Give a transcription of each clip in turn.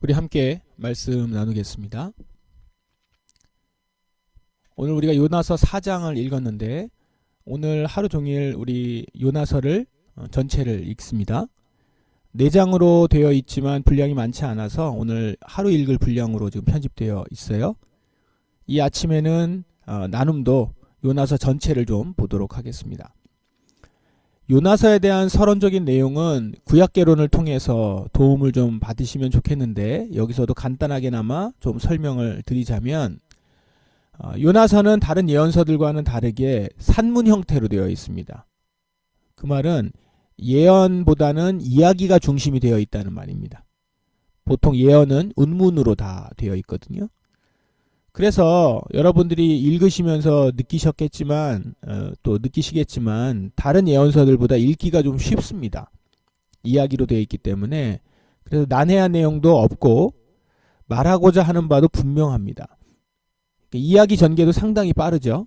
우리 함께 말씀 나누겠습니다. 오늘 우리가 요나서 4장을 읽었는데 오늘 하루 종일 우리 요나서를 전체를 읽습니다. 4장으로 되어 있지만 분량이 많지 않아서 오늘 하루 읽을 분량으로 지금 편집되어 있어요. 이 아침에는 나눔도 요나서 전체를 좀 보도록 하겠습니다. 요나서에 대한 서론적인 내용은 구약개론을 통해서 도움을 좀 받으시면 좋겠는데 여기서도 간단하게나마 좀 설명을 드리자면 요나서는 다른 예언서들과는 다르게 산문 형태로 되어 있습니다. 그 말은 예언보다는 이야기가 중심이 되어 있다는 말입니다. 보통 예언은 운문으로 다 되어 있거든요. 그래서 여러분들이 읽으시면서 느끼셨겠지만 또 느끼시겠지만 다른 예언서들보다 읽기가 좀 쉽습니다. 이야기로 되어 있기 때문에. 그래서 난해한 내용도 없고 말하고자 하는 바도 분명합니다. 이야기 전개도 상당히 빠르죠.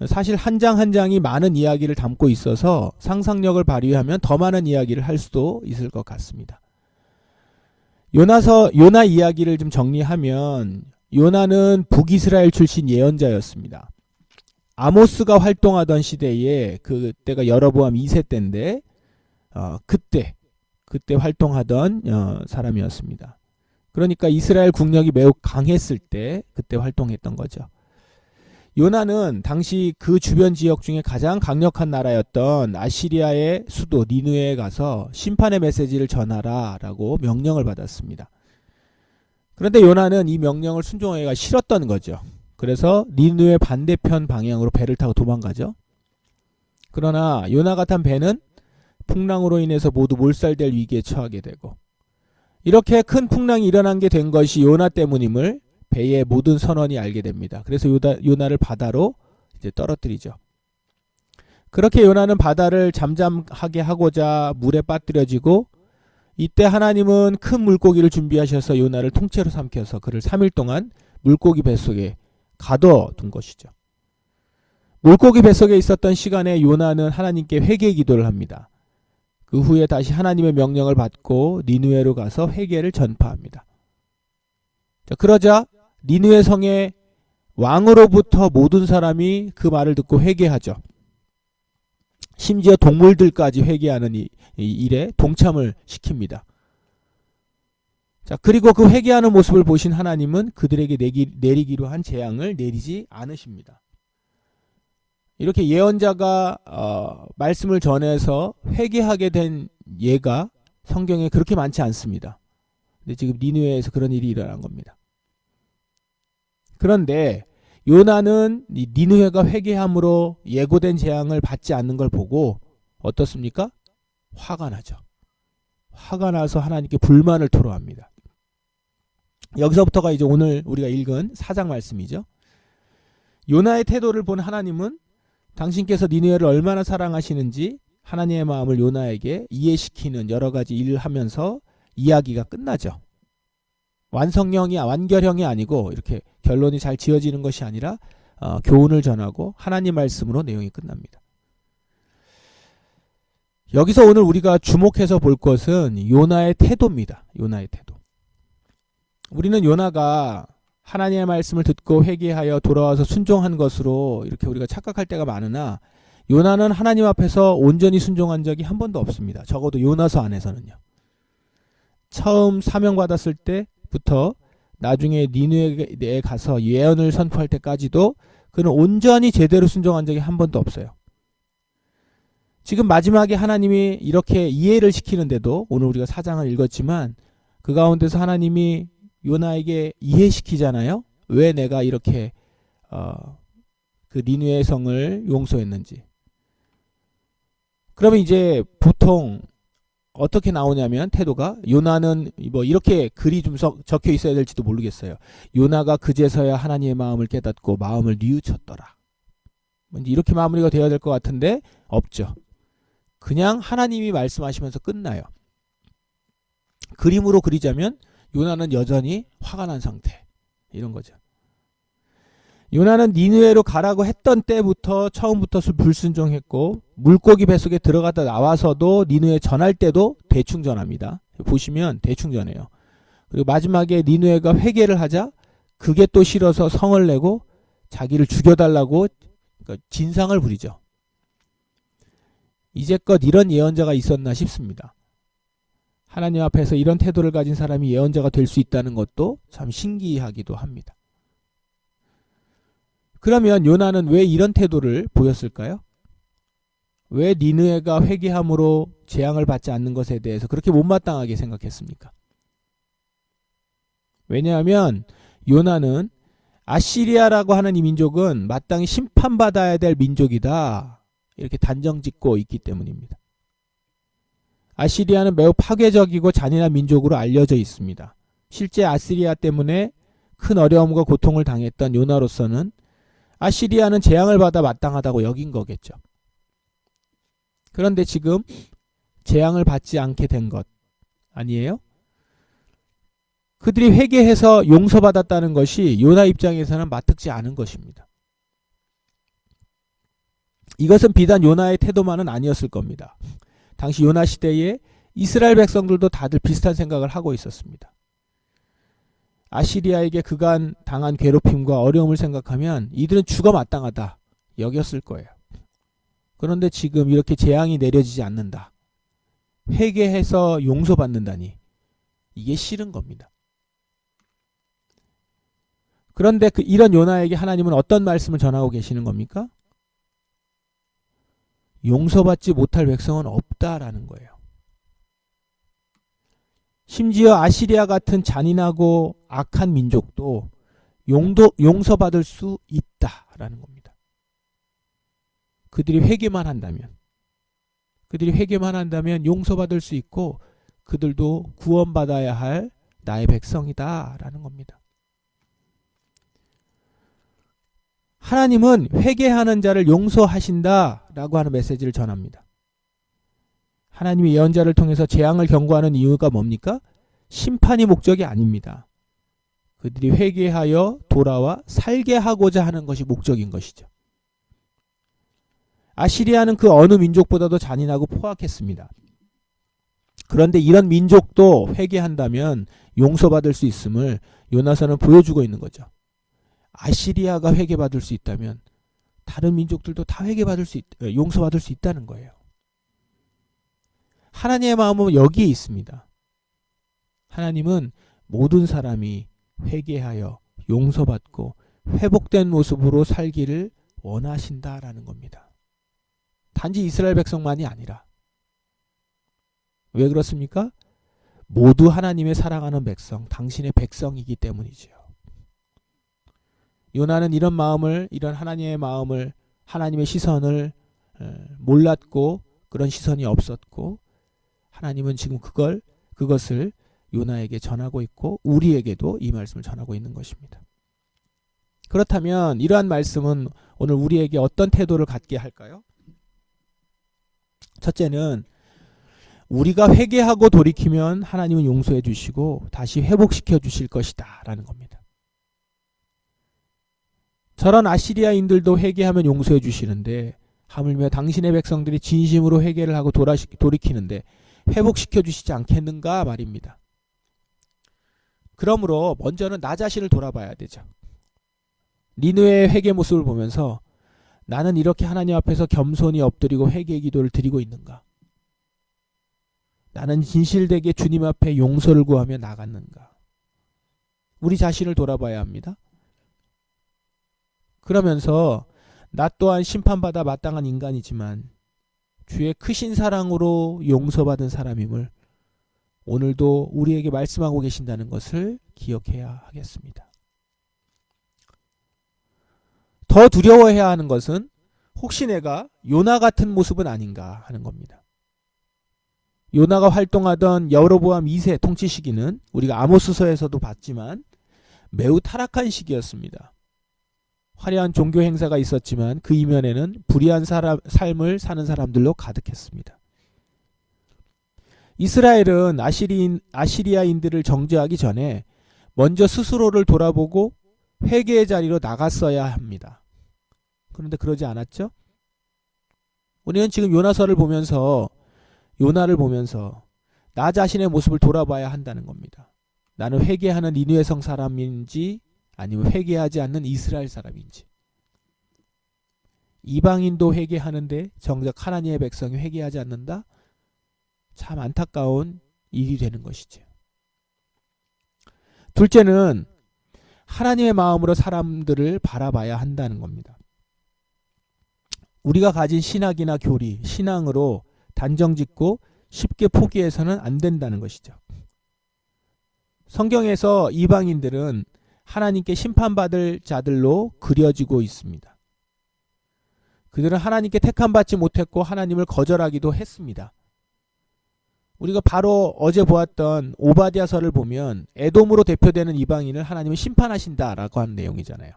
사실 한 장 한 장이 많은 이야기를 담고 있어서 상상력을 발휘하면 더 많은 이야기를 할 수도 있을 것 같습니다. 요나 이야기를 좀 정리하면 요나는 북이스라엘 출신 예언자였습니다. 아모스가 활동하던 시대에 그때가 여로보암 2세 때인데 그때 활동하던 사람이었습니다. 그러니까 이스라엘 국력이 매우 강했을 때 그때 활동했던 거죠. 요나는 당시 그 주변 지역 중에 가장 강력한 나라였던 아시리아의 수도 니느웨에 가서 심판의 메시지를 전하라 라고 명령을 받았습니다. 그런데 요나는 이 명령을 순종하기가 싫었던 거죠. 그래서 니느웨 반대편 방향으로 배를 타고 도망가죠. 그러나 요나가 탄 배는 풍랑으로 인해서 모두 몰살될 위기에 처하게 되고 이렇게 큰 풍랑이 일어난 게 된 것이 요나 때문임을 배의 모든 선원이 알게 됩니다. 그래서 요나를 바다로 이제 떨어뜨리죠. 그렇게 요나는 바다를 잠잠하게 하고자 물에 빠뜨려지고 이때 하나님은 큰 물고기를 준비하셔서 요나를 통째로 삼켜서 그를 3일 동안 물고기 뱃속에 가둬둔 것이죠. 물고기 뱃속에 있었던 시간에 요나는 하나님께 회개 기도를 합니다. 그 후에 다시 하나님의 명령을 받고 니느웨로 가서 회개를 전파합니다. 자, 그러자 니느웨 성의 왕으로부터 모든 사람이 그 말을 듣고 회개하죠. 심지어 동물들까지 회개하는 이 일에 동참을 시킵니다. 자, 그리고 그 회개하는 모습을 보신 하나님은 그들에게 내리기로 한 재앙을 내리지 않으십니다. 이렇게 예언자가 말씀을 전해서 회개하게 된 예가 성경에 그렇게 많지 않습니다. 근데 지금 니느웨에서 그런 일이 일어난 겁니다. 그런데 요나는 니느웨가 회개함으로 예고된 재앙을 받지 않는 걸 보고 어떻습니까? 화가 나죠. 화가 나서 하나님께 불만을 토로합니다. 여기서부터가 이제 오늘 우리가 읽은 4장 말씀이죠. 요나의 태도를 본 하나님은 당신께서 니느웨를 얼마나 사랑하시는지 하나님의 마음을 요나에게 이해시키는 여러 가지 일을 하면서 이야기가 끝나죠. 완결형이 아니고 이렇게 결론이 잘 지어지는 것이 아니라 교훈을 전하고 하나님 말씀으로 내용이 끝납니다. 여기서 오늘 우리가 주목해서 볼 것은 요나의 태도입니다. 요나의 태도. 우리는 요나가 하나님의 말씀을 듣고 회개하여 돌아와서 순종한 것으로 이렇게 우리가 착각할 때가 많으나 요나는 하나님 앞에서 온전히 순종한 적이 한 번도 없습니다. 적어도 요나서 안에서는요. 처음 사명받았을 때부터 나중에 니느웨에 가서 예언을 선포할 때까지도 그는 온전히 제대로 순종한 적이 한 번도 없어요. 지금 마지막에 하나님이 이렇게 이해를 시키는데도 오늘 우리가 4장을 읽었지만 그 가운데서 하나님이 요나에게 이해시키잖아요. 왜 내가 이렇게 그 니느웨 성을 용서했는지. 그러면 이제 보통 어떻게 나오냐면 태도가 요나는 뭐 이렇게 글이 좀 적혀 있어야 될지도 모르겠어요. 요나가 그제서야 하나님의 마음을 깨닫고 마음을 뉘우쳤더라. 이렇게 마무리가 되어야 될 것 같은데 없죠. 그냥 하나님이 말씀하시면서 끝나요. 그림으로 그리자면 요나는 여전히 화가 난 상태. 이런 거죠. 요나는 니느웨로 가라고 했던 때부터 처음부터 불순종했고 물고기 뱃속에 들어갔다 나와서도 니느웨 전할 때도 대충 전합니다. 보시면 대충 전해요. 그리고 마지막에 니느웨가 회개를 하자 그게 또 싫어서 성을 내고 자기를 죽여달라고 그러니까 진상을 부리죠. 이제껏 이런 예언자가 있었나 싶습니다. 하나님 앞에서 이런 태도를 가진 사람이 예언자가 될 수 있다는 것도 참 신기하기도 합니다. 그러면 요나는 왜 이런 태도를 보였을까요? 왜 니느웨가 회개함으로 재앙을 받지 않는 것에 대해서 그렇게 못마땅하게 생각했습니까? 왜냐하면 요나는 아시리아라고 하는 이 민족은 마땅히 심판받아야 될 민족이다, 이렇게 단정짓고 있기 때문입니다. 아시리아는 매우 파괴적이고 잔인한 민족으로 알려져 있습니다. 실제 아시리아 때문에 큰 어려움과 고통을 당했던 요나로서는 아시리아는 재앙을 받아 마땅하다고 여긴 거겠죠. 그런데 지금 재앙을 받지 않게 된 것 아니에요? 그들이 회개해서 용서받았다는 것이 요나 입장에서는 마땅치 않은 것입니다. 이것은 비단 요나의 태도만은 아니었을 겁니다. 당시 요나 시대에 이스라엘 백성들도 다들 비슷한 생각을 하고 있었습니다. 아시리아에게 그간 당한 괴롭힘과 어려움을 생각하면 이들은 죽어 마땅하다 여겼을 거예요. 그런데 지금 이렇게 재앙이 내려지지 않는다, 회개해서 용서받는다니 이게 싫은 겁니다. 그런데 이런 요나에게 하나님은 어떤 말씀을 전하고 계시는 겁니까? 용서받지 못할 백성은 없다라는 거예요. 심지어 아시리아 같은 잔인하고 악한 민족도 용서받을 수 있다라는 겁니다. 그들이 회개만 한다면 용서받을 수 있고 그들도 구원받아야 할 나의 백성이다라는 겁니다. 하나님은 회개하는 자를 용서하신다라고 하는 메시지를 전합니다. 하나님이 예언자를 통해서 재앙을 경고하는 이유가 뭡니까? 심판이 목적이 아닙니다. 그들이 회개하여 돌아와 살게 하고자 하는 것이 목적인 것이죠. 아시리아는 그 어느 민족보다도 잔인하고 포악했습니다. 그런데 이런 민족도 회개한다면 용서받을 수 있음을 요나서는 보여주고 있는 거죠. 아시리아가 회개받을 수 있다면 다른 민족들도 다 용서받을 수 있다는 거예요. 하나님의 마음은 여기에 있습니다. 하나님은 모든 사람이 회개하여 용서받고 회복된 모습으로 살기를 원하신다라는 겁니다. 단지 이스라엘 백성만이 아니라. 왜 그렇습니까? 모두 하나님의 사랑하는 백성, 당신의 백성이기 때문이지요. 요나는 이런 하나님의 마음을, 하나님의 시선을 몰랐고 그런 시선이 없었고, 하나님은 지금 그것을 요나에게 전하고 있고 우리에게도 이 말씀을 전하고 있는 것입니다. 그렇다면 이러한 말씀은 오늘 우리에게 어떤 태도를 갖게 할까요? 첫째는 우리가 회개하고 돌이키면 하나님은 용서해 주시고 다시 회복시켜 주실 것이다 라는 겁니다. 저런 아시리아인들도 회개하면 용서해 주시는데 하물며 당신의 백성들이 진심으로 회개를 하고 돌이키는데 회복시켜 주시지 않겠는가 말입니다. 그러므로 먼저는 나 자신을 돌아봐야 되죠. 니느웨의 회개 모습을 보면서 나는 이렇게 하나님 앞에서 겸손히 엎드리고 회개의 기도를 드리고 있는가? 나는 진실되게 주님 앞에 용서를 구하며 나갔는가? 우리 자신을 돌아봐야 합니다. 그러면서 나 또한 심판받아 마땅한 인간이지만 주의 크신 사랑으로 용서받은 사람임을 오늘도 우리에게 말씀하고 계신다는 것을 기억해야 하겠습니다. 더 두려워해야 하는 것은 혹시 내가 요나 같은 모습은 아닌가 하는 겁니다. 요나가 활동하던 여로보암 2세 통치 시기는 우리가 아모스서에서도 봤지만 매우 타락한 시기였습니다. 화려한 종교 행사가 있었지만 그 이면에는 불의한 삶을 사는 사람들로 가득했습니다. 이스라엘은 아시리아인들을 정죄하기 전에 먼저 스스로를 돌아보고 회개의 자리로 나갔어야 합니다. 그런데 그러지 않았죠? 우리는 지금 요나를 보면서 나 자신의 모습을 돌아봐야 한다는 겁니다. 나는 회개하는 니느웨 성 사람인지 아니면 회개하지 않는 이스라엘 사람인지. 이방인도 회개하는데 정작 하나님의 백성이 회개하지 않는다? 참 안타까운 일이 되는 것이죠. 둘째는 하나님의 마음으로 사람들을 바라봐야 한다는 겁니다. 우리가 가진 신학이나 교리, 신앙으로 단정짓고 쉽게 포기해서는 안 된다는 것이죠. 성경에서 이방인들은 하나님께 심판받을 자들로 그려지고 있습니다. 그들은 하나님께 택함받지 못했고 하나님을 거절하기도 했습니다. 우리가 바로 어제 보았던 오바댜서를 보면 에돔으로 대표되는 이방인을 하나님은 심판하신다라고 하는 내용이잖아요.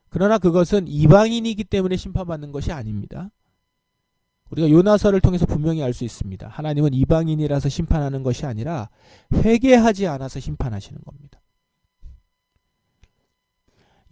그러나 그것은 이방인이기 때문에 심판받는 것이 아닙니다. 우리가 요나서를 통해서 분명히 알 수 있습니다. 하나님은 이방인이라서 심판하는 것이 아니라 회개하지 않아서 심판하시는 겁니다.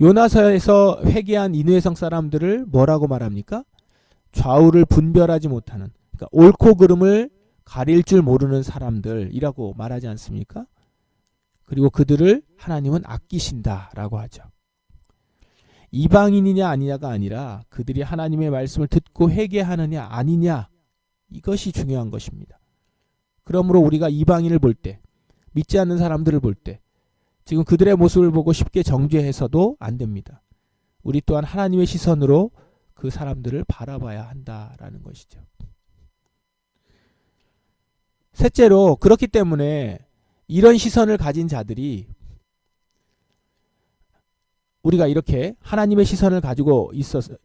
요나서에서 회개한 니느웨 성 사람들을 뭐라고 말합니까? 좌우를 분별하지 못하는, 그러니까 옳고 그름을 가릴 줄 모르는 사람들이라고 말하지 않습니까? 그리고 그들을 하나님은 아끼신다라고 하죠. 이방인이냐 아니냐가 아니라 그들이 하나님의 말씀을 듣고 회개하느냐 아니냐, 이것이 중요한 것입니다. 그러므로 우리가 이방인을 볼 때, 믿지 않는 사람들을 볼 때 지금 그들의 모습을 보고 쉽게 정죄해서도 안 됩니다. 우리 또한 하나님의 시선으로 그 사람들을 바라봐야 한다라는 것이죠. 셋째로, 그렇기 때문에 이런 시선을 가진 자들이, 우리가 이렇게 하나님의 시선을 가지고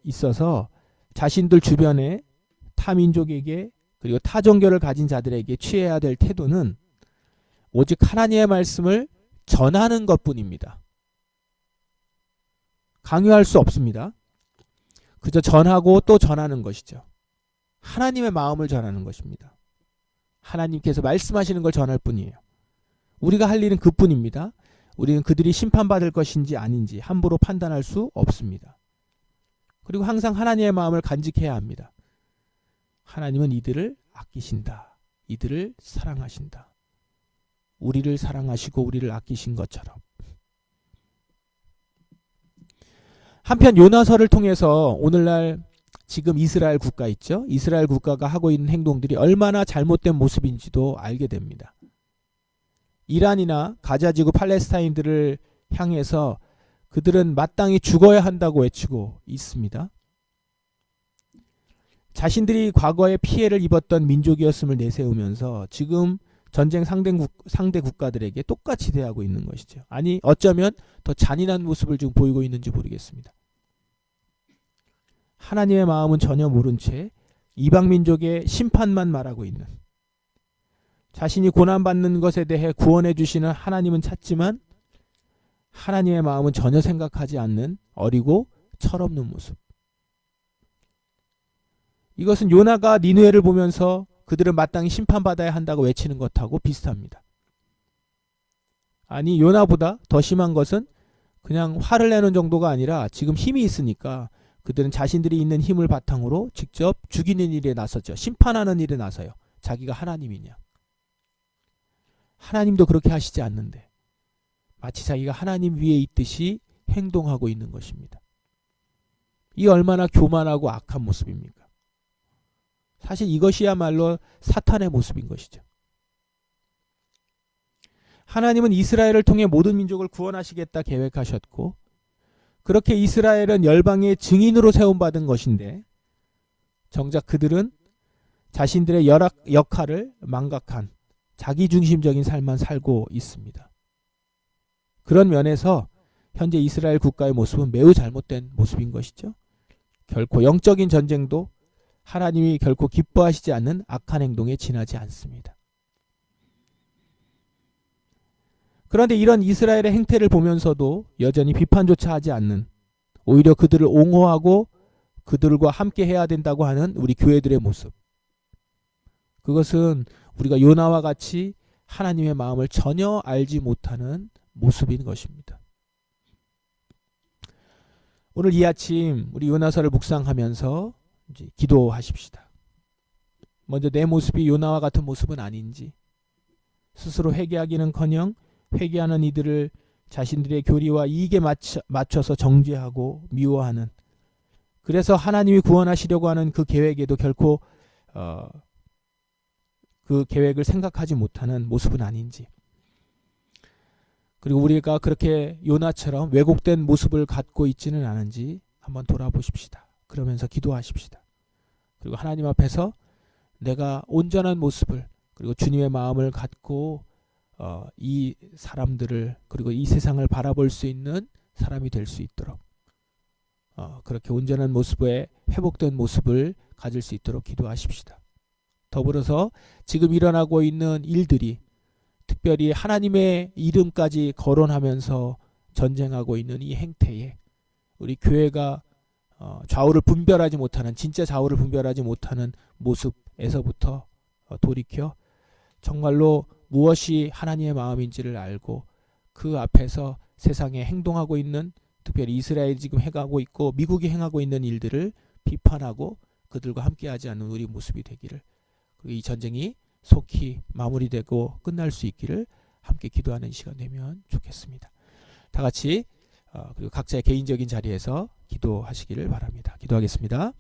있어서 자신들 주변에 타민족에게 그리고 타종교를 가진 자들에게 취해야 될 태도는 오직 하나님의 말씀을 전하는 것뿐입니다. 강요할 수 없습니다. 그저 전하고 또 전하는 것이죠. 하나님의 마음을 전하는 것입니다. 하나님께서 말씀하시는 걸 전할 뿐이에요. 우리가 할 일은 그뿐입니다. 우리는 그들이 심판받을 것인지 아닌지 함부로 판단할 수 없습니다. 그리고 항상 하나님의 마음을 간직해야 합니다. 하나님은 이들을 아끼신다. 이들을 사랑하신다. 우리를 사랑하시고 우리를 아끼신 것처럼. 한편 요나서를 통해서 오늘날 지금 이스라엘 국가 있죠. 이스라엘 국가가 하고 있는 행동들이 얼마나 잘못된 모습인지도 알게 됩니다. 이란이나 가자지구 팔레스타인들을 향해서 그들은 마땅히 죽어야 한다고 외치고 있습니다. 자신들이 과거에 피해를 입었던 민족이었음을 내세우면서 지금 전쟁 상대 국가들에게 똑같이 대하고 있는 것이죠. 아니, 어쩌면 더 잔인한 모습을 지금 보이고 있는지 모르겠습니다. 하나님의 마음은 전혀 모른 채 이방 민족의 심판만 말하고 있는, 자신이 고난받는 것에 대해 구원해 주시는 하나님은 찾지만 하나님의 마음은 전혀 생각하지 않는 어리고 철없는 모습. 이것은 요나가 니느웨를 보면서 그들은 마땅히 심판받아야 한다고 외치는 것하고 비슷합니다. 아니, 요나보다 더 심한 것은 그냥 화를 내는 정도가 아니라 지금 힘이 있으니까 그들은 자신들이 있는 힘을 바탕으로 직접 죽이는 일에 나섰죠. 심판하는 일에 나서요. 자기가 하나님이냐. 하나님도 그렇게 하시지 않는데 마치 자기가 하나님 위에 있듯이 행동하고 있는 것입니다. 이 얼마나 교만하고 악한 모습입니까? 사실 이것이야말로 사탄의 모습인 것이죠. 하나님은 이스라엘을 통해 모든 민족을 구원하시겠다 계획하셨고, 그렇게 이스라엘은 열방의 증인으로 세움받은 것인데 정작 그들은 자신들의 역할을 망각한 자기중심적인 삶만 살고 있습니다. 그런 면에서 현재 이스라엘 국가의 모습은 매우 잘못된 모습인 것이죠. 결코 영적인 전쟁도 하나님이 결코 기뻐하시지 않는 악한 행동에 지나지 않습니다. 그런데 이런 이스라엘의 행태를 보면서도 여전히 비판조차 하지 않는, 오히려 그들을 옹호하고 그들과 함께 해야 된다고 하는 우리 교회들의 모습, 그것은 우리가 요나와 같이 하나님의 마음을 전혀 알지 못하는 모습인 것입니다. 오늘 이 아침 우리 요나서를 묵상하면서 이제 기도하십시다. 먼저 내 모습이 요나와 같은 모습은 아닌지, 스스로 회개하기는커녕 회개하는 이들을 자신들의 교리와 이익에 맞춰서 정죄하고 미워하는, 그래서 하나님이 구원하시려고 하는 그 계획에도 결코 그 계획을 생각하지 못하는 모습은 아닌지, 그리고 우리가 그렇게 요나처럼 왜곡된 모습을 갖고 있지는 않은지 한번 돌아보십시다. 그러면서 기도하십시다. 그리고 하나님 앞에서 내가 온전한 모습을, 그리고 주님의 마음을 갖고 이 사람들을, 그리고 이 세상을 바라볼 수 있는 사람이 될 수 있도록, 그렇게 온전한 모습에 회복된 모습을 가질 수 있도록 기도하십시다. 더불어서 지금 일어나고 있는 일들이, 특별히 하나님의 이름까지 거론하면서 전쟁하고 있는 이 행태에 우리 교회가 좌우를 분별하지 못하는, 진짜 좌우를 분별하지 못하는 모습에서부터 돌이켜 정말로 무엇이 하나님의 마음인지를 알고 그 앞에서 세상에 행동하고 있는, 특별히 이스라엘이 지금 행하고 있고 미국이 행하고 있는 일들을 비판하고 그들과 함께하지 않는 우리 모습이 되기를, 그리고 이 전쟁이 속히 마무리되고 끝날 수 있기를 함께 기도하는 시간 되면 좋겠습니다. 다 같이 그리고 각자의 개인적인 자리에서 기도하시기를 바랍니다. 기도하겠습니다.